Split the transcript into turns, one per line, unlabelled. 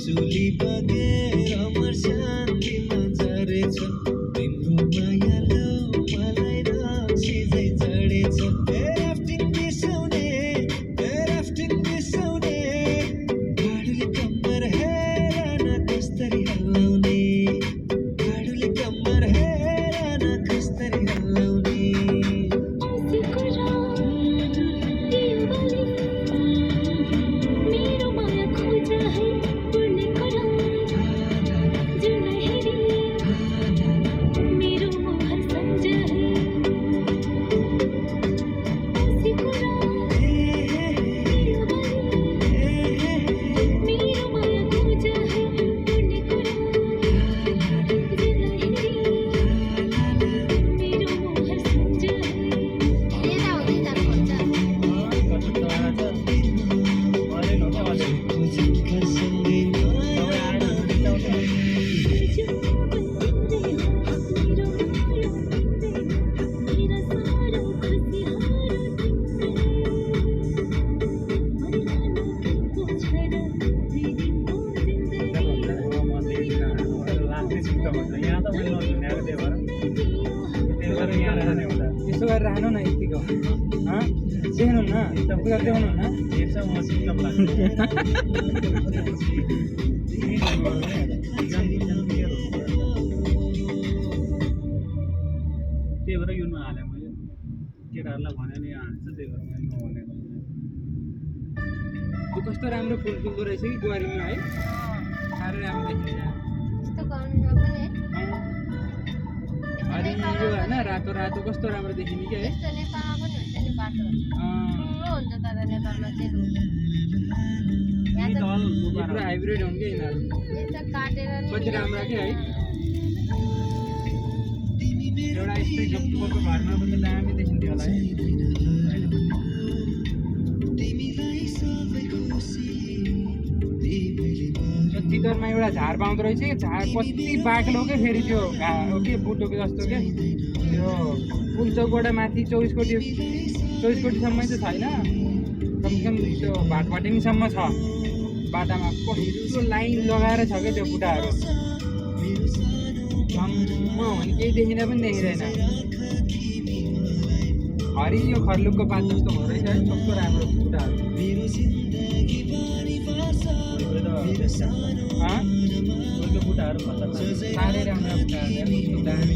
त्रिशुली बगेर अमर शान्तिमा झरेछ तिम्रो मायालो मलाई रक्सीझै चढेछ राफ्टिङ बिसाउने भाडुले कम्मर हेर न कस्तरी हल्लाउने भाडुले कम्मर हेर न कस्तरी हल्लाउने
यसो गरेर राख्नु न यतिको देख्नु न तपाईँ देख्नु न
त्यही भएर यो नहालेँ मैले केटाहरूलाई भने नि हान्छ त्यही भएर मैले नभनेको
त्यो कस्तो राम्रो फुल फुल्दो रहेछ कि बुहारीमा है साह्रै राम्रो देखिन्छ हरियो होइन रातो रातो कस्तो राम्रो देखिने क्या है पुरा हाइब्रिड हुन् क्या यिनीहरू कति राम्रो क्या है
एउटा स्प्रिङ कपको घरमा पनि दामी देखिन्थ्यो होला है
चितवनमा एउटा झार पाउँदो रहेछ कि झार कति बाक्लो क्या फेरि त्यो के बुटोको जस्तो क्या त्यो पुलचौकबाट माथि 24 कोटीसम्म चाहिँ छैन कमसेकम त्यो भाटपाटेङसम्म छ बाटामा कस्तो लाइन लगाएर छ क्या त्यो बुटाहरू जम्म भने केही देखिन पनि देखिँदैन हरियो खर्लुकको पात जस्तो हुँदो रहेछ है कस्तो राम्रो बुटाहरू
बुटाहरू
साह्रै राम्रो बुटाहरू